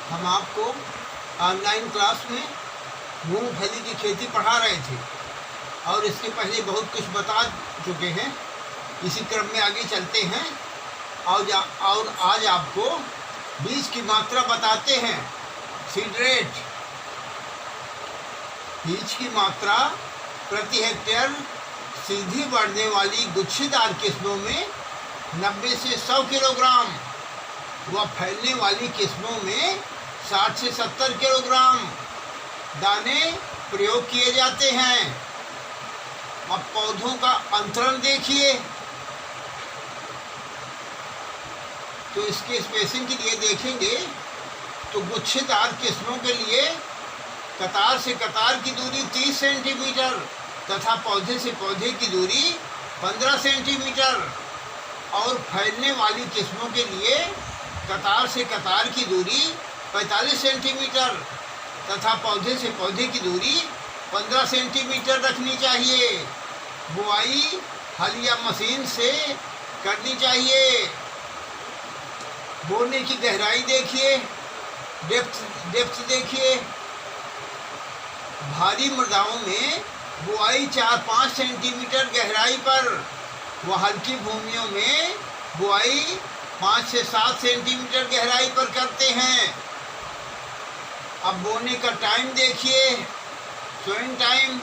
हम आपको online class में मूंगफली की खेती पढ़ा रहे थे और इसके पहले बहुत कुछ बता चुके हैं। इसी क्रम में आगे चलते हैं और आज आपको बीज की मात्रा बताते हैं। सीड रेट, बीज की मात्रा प्रति हेक्टेयर सीधी बढ़ने वाली गुच्छेदार किस्मों में 90 से 100 किलोग्राम व फैलने वाली किस्मों में 60 से 70 किलोग्राम दाने प्रयोग किए जाते हैं। अब पौधों का अंतरण देखिए, तो इसके स्पेसिंग के लिए देखेंगे तो गुच्छेदार किस्मों के लिए कतार से कतार की दूरी 30 सेंटीमीटर तथा पौधे से पौधे की दूरी 15 सेंटीमीटर और फैलने वाली किस्मों के लिए कतार से कतार की दूरी 45 सेंटीमीटर तथा पौधे से पौधे की दूरी 15 सेंटीमीटर रखनी चाहिए। बुआई हल या मशीन से करनी चाहिए। बोने की गहराई देखिए, डेप्थ देखिए। भारी मृदाओं में बुआई 4-5 सेंटीमीटर गहराई पर व हल्की भूमियों में बुआई 5 से 7 सेंटीमीटर गहराई पर करते हैं। अब बोने का टाइम देखिए, सोइंग टाइम।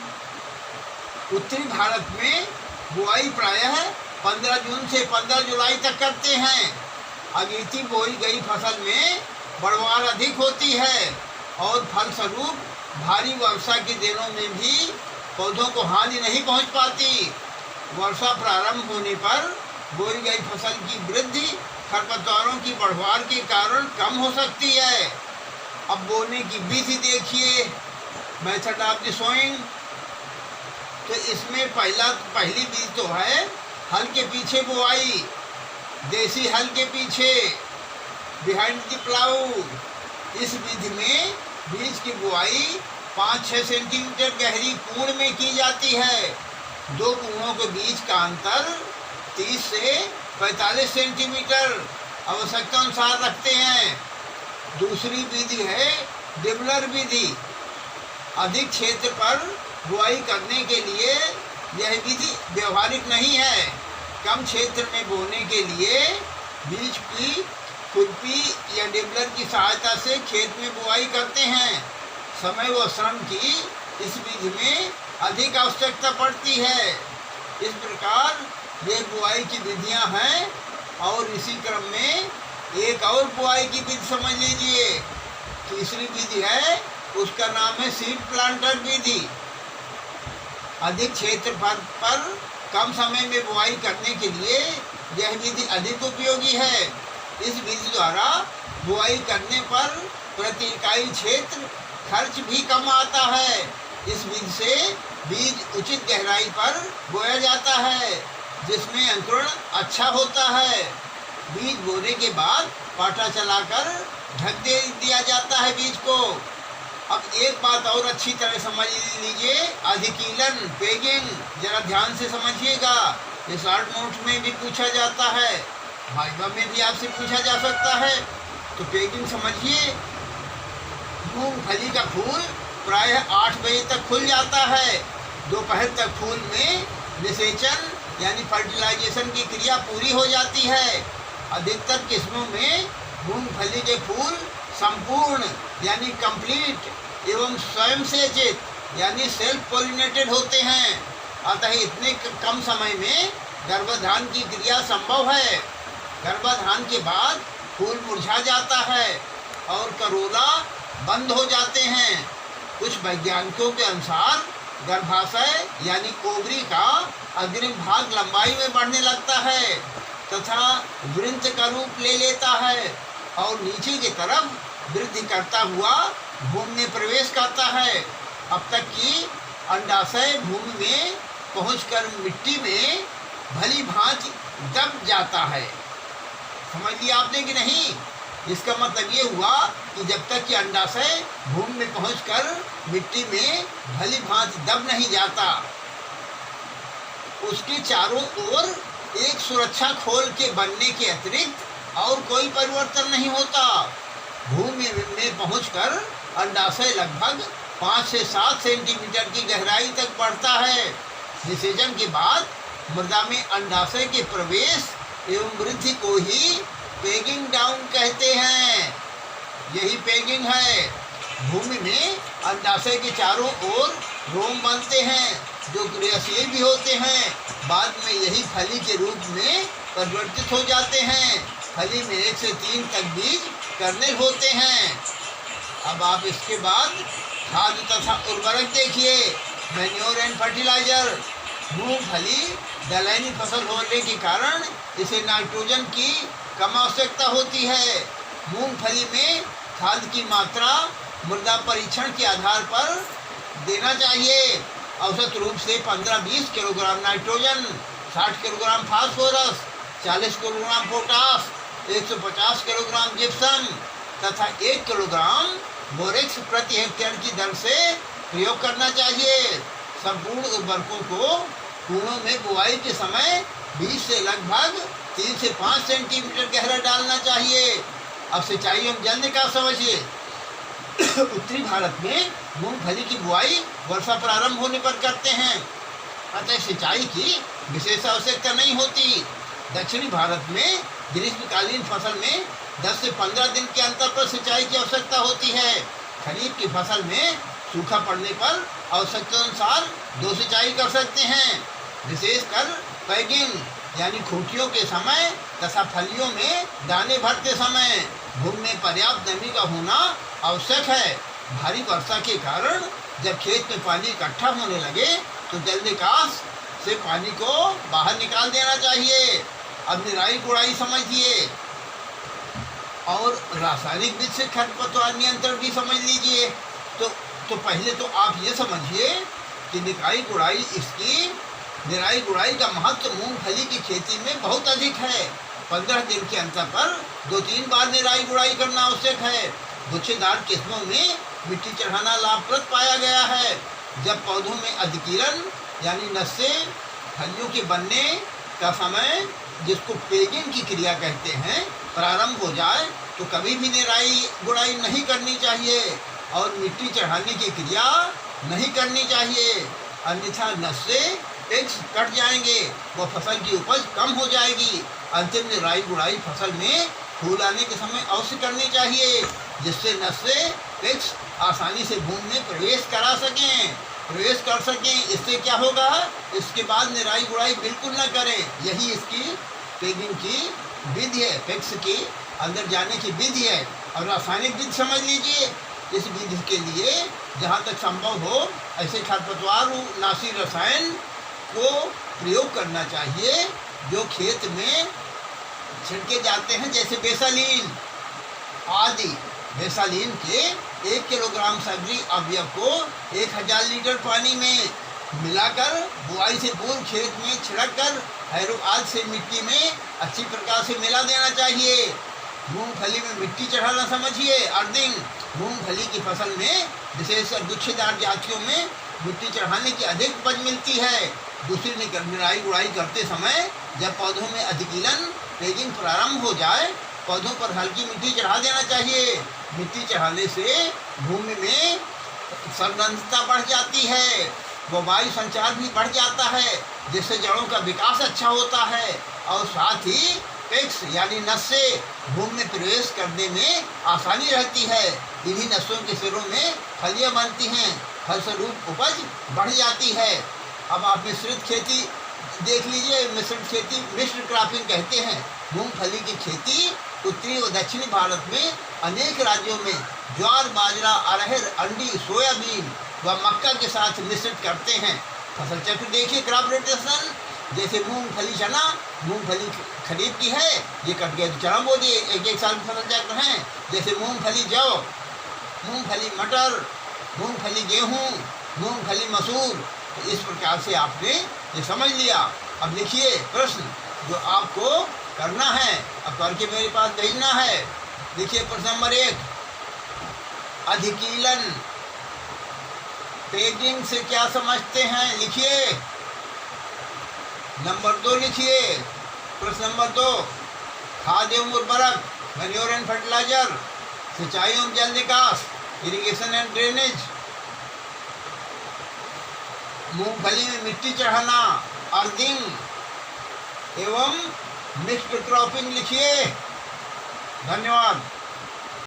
उत्तरी भारत में बुआई प्रायः 15 जून से 15 जुलाई तक करते हैं। अगेती बोई गई फसल में बढ़वार अधिक होती है और फलस्वरूप भारी वर्षा के दिनों में भी पौधों को हानि नहीं पहुंच पाती। वर्षा प्रारंभ होने पर बोई गई फसल की वृद्धि खरपतवारों की बढ़वार के कारण कम हो सकती है। अब बोने की विधि देखिए, मेथड ऑफ द सोइंग। तो इसमें पहली विधि तो है हल के पीछे बुआई, देसी हल के पीछे, बिहाइंड द प्लाऊ। इस विधि में बीज की बुआई 5-6 सेंटीमीटर गहरी कूड़ में की जाती है। दो कूड़ों के बीच का अंतर 30 से 45 सेंटीमीटर आवश्यकता अनुसार रखते हैं। दूसरी विधि है डिबलर विधि। अधिक क्षेत्र पर बुआई करने के लिए यह विधि व्यवहारिक नहीं है। कम क्षेत्र में बोने के लिए बीज की खुरपी या डिबलर की सहायता से खेत में बुआई करते हैं। समय व श्रम की इस विधि में अधिक आवश्यकता पड़ती है। इस प्रकार ये बुआई की विधियां हैं और इसी क्रम में एक और बुआई की विधि समझ लीजिए। तीसरी विधि है, उसका नाम है सीड प्लांटर विधि। अधिक क्षेत्र पर कम समय में बुआई करने के लिए यह विधि अधिक उपयोगी है। इस विधि द्वारा बुआई करने पर प्रति इकाई क्षेत्र खर्च भी कम आता है। इस विधि से बीज उचित गहराई पर बोया जाता है जिसमें अंकुरण अच्छा होता है। बीज बोने के बाद पाटा चलाकर ढक दे दिया जाता है बीज को। अब एक बात और अच्छी तरह समझ लीजिए, अधिकीलन, पेगिंग, जरा ध्यान से समझिएगा। ये शॉर्ट नोट्स में भी पूछा जाता है, वाइवा में भी आपसे पूछा जा सकता है। तो पेगिंग समझिए। मूंगफली का फूल प्रायः 8 बजे तक खुल जाता है। दोपहर तक फूल में निषेचन यानी फर्टिलाइजेशन की क्रिया पूरी हो जाती है। अधिकतर किस्मों में मूंगफली के फूल संपूर्ण यानी कंप्लीट एवं स्वयं सेचित यानी सेल्फ पोलिनेटेड होते हैं। अतः इतने कम समय में गर्भाधान की क्रिया संभव है। गर्भाधान के बाद फूल मुरझा जाता है और करोला बंद हो जाते हैं। कुछ वैज्ञानिकों के अनुसार गर्भाशय यानी ओवरी का अग्रिम भाग लंबाई में बढ़ने लगता है तथा वृंत का रूप ले लेता है और नीचे की तरफ वृद्धि करता हुआ भूमि में प्रवेश करता है। अब तक कि अंडाशय भूमि में पहुंचकर मिट्टी में भली भांति दब जाता है। समझ लिया आपने कि नहीं? इसका मतलब ये हुआ कि जब तक कि अंडाशय भूमि में पहुंचकर मिट्टी में भली भांति दब नहीं जाता, उसके चारों ओर एक सुरक्षा खोल के बनने के अतिरिक्त और कोई परिवर्तन नहीं होता। भूमि में पहुंचकर अंडाशय लगभग 5 से 7 सेंटीमीटर की गहराई तक बढ़ता है। निषेचन के बाद मृदा में अंडाशय के प्रवेश एवं वृद्धि को ही पेगिंग डाउन कहते हैं। यही पेगिंग है। भूमि में अंडाशय के चारों ओर रोम बनते हैं जो क्रियाशील भी होते हैं। बाद में यही फली के रूप में परिवर्तित हो जाते हैं। फली में 1 से 3 तक बीज कर्नेल होते हैं। अब आप इसके बाद खाद तथा उर्वरक देखिए। Manure and fertiliser. मूंगफली दलहनी फसल होने के कारण इसे नाइट्रोजन की कम आवश्यकता होती है। मूंगफली में खाद की मात्रा मृदा परीक्षण के आधार पर देना चाहिए। औसत रूप से 15-20 kilogram nitrogen, 60 kilogram phosphorus, 40 kilogram potash, 150 kilogram gypsum तथा 1 किलोग्राम बोरेक्स प्रति हेक्टेयर की दर से प्रयोग करना चाहिए। संपूर्ण उर्वरकों को कूड़ों में बुआई के समय बीज से लगभग 3 से 5 सेंटीमीटर गहरा डालना चाहिए। अब सिंचाई एवं जल निकास समझिए। उत्तरी भारत में मूंगफली की बुआई वर्षा प्रारंभ होने पर करते हैं, अतः सिंचाई की विशेष आवश्यकता नहीं होती। दक्षिणी भारत में ग्रीष्मकालीन फसल में 10 से 15 दिन के अंतर पर सिंचाई की आवश्यकता होती है। खरीफ की फसल में सूखा पड़ने पर आवश्यकता अनुसार 2 सिंचाई कर सकते हैं। विशेषकर पैगिंग यानी खूंटियों के समय तथा फलियों में दाने भरते समय भूमि में पर्याप्त नमी का होना आवश्यक है। भारी वर्षा के कारण जब खेत में पानी इकट्ठा होने लगे तो जल निकास से पानी को बाहर निकाल देना चाहिए। अब निराई गुड़ाई समझिए और रासायनिक विधि से खरपतवार नियंत्रण भी समझ लीजिए। तो पहले तो आप ये समझिए कि निराई गुड़ाई का महत्व मूंगफली की खेती में बहुत अधिक है। 15 दिन के अंतर पर 2-3 बार निराई गुड़ाई करना आवश्यक है। गुच्छेदार किस्मों में मिट्टी चढ़ाना लाभप्रद पाया गया है। जब पौधों में अधिकीरण यानी नसें फलियों के बनने का समय, जिसको पेगिंग की क्रिया कहते हैं, प्रारंभ हो जाए तो कभी भी निराई गुड़ाई नहीं करनी चाहिए और मिट्टी चढ़ाने की क्रिया नहीं करनी चाहिए, अन्यथा नसें टेक्स कट जाएंगे, वह फसल की उपज कम हो जाएगी। अंतिम निराई गुड़ाई फसल में फूल आने के समय अवश्य करनी चाहिए, जिससे नसें टेक्स आसानी से भूमि में प्रवेश कर सकें। इससे क्या होगा, इसके बाद निराई गुड़ाई बिल्कुल न करें। यही इसकी पेगिंग की विधि है, पेक्स की अंदर जाने की विधि है। और रासायनिक विधि समझ लीजिए। इस विधि के लिए जहाँ तक संभव हो ऐसे खरपतवार नाशी रसायन को प्रयोग करना चाहिए जो खेत में छिड़के जाते हैं, जैसे बेसालीन आदि। बेसालीन के 1 किलोग्राम सब्जी अवयव को 1000 लीटर पानी में मिलाकर बुआई से पूर्व खेत में छिड़ककर हैरो आदि से मिट्टी में अच्छी प्रकार से मिला देना चाहिए। मूंगफली में मिट्टी चढ़ाना समझिए। अर्थिंग। मूंगफली की फसल में विशेषकर गुच्छेदार जातियों में मिट्टी चढ़ाने की अधिक उपज मिलती है। दूसरी निराई गुड़ाई करते समय जब पौधों में अधिकीलन पेगिंग प्रारंभ हो जाए, पौधों पर हल्की मिट्टी चढ़ा देना चाहिए। मिट्टी चढ़ाने से भूमि में संघनता बढ़ जाती है, व वायु संचार भी बढ़ जाता है, जिससे जड़ों का विकास अच्छा होता है और साथ ही पेक्स यानी नसें भूमि में प्रवेश करने में आसानी रहती है। इन्हीं नसों के सिरों में फलियां बनती हैं, फलस्वरूप उपज बढ़ जाती है। अब आप मिश्रित खेती देख लीजिए। मिश्रित खेती मिश्र क्रॉपिंग कहते हैं। मूंगफली की खेती उत्तरी व दक्षिणी भारत में अनेक राज्यों में ज्वार, बाजरा, अरहर, अंडी, सोयाबीन व मक्का के साथ मिश्रित करते हैं। फसल चक्र देखिए, क्रॉप रोटेशन। जैसे मूंगफली चना, मूंगफली खरीफ की है, ये कट गया तो चना बो दिए, एक साल की फसल चक्र हैं। जैसे मूंगफली जौ, मूंगफली मटर, मूंगफली गेहूँ, मूंगफली मसूर। तो इस प्रकार से आपने ये समझ लिया। अब लिखिए प्रश्न जो आपको करना है, अब करके मेरे पास भेजना है। देखिए प्रश्न नंबर 1, अधिकीलन पेगिंग से क्या समझते हैं, लिखिए। नंबर 2 लिखिए। प्रश्न नंबर 2, खाद एवं उर्वरक मैन्योर एंड फर्टिलाइजर सिंचाई एवं जल निकास, इरिगेशन एंड ड्रेनेज। मूंगफली में मिट्टी चढ़ाना, अर्थिंग एवं मिक्स्ड क्रॉपिंग लिखिए। धन्यवाद।